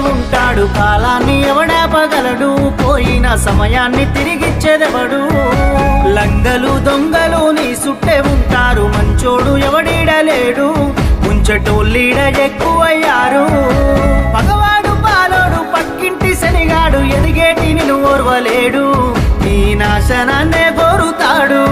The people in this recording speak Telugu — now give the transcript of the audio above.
ఉంటాడు కాలాన్ని ఎవడాపగలడు పోయిన సమయాన్ని తిరిగిచ్చేదెవడు లంగలు దొంగలు నీ సుట్టే ఉంటారు మంచోడు ఎవడీడలేడు ముంచటోళ్ళీడ ఎక్కువయ్యారు పగవాడు పాలోడు పక్కింటి శనిగాడు ఎదిగేటి నిన్ను ఓర్వలేడు నీ నాశనాన్నే కోరుతాడు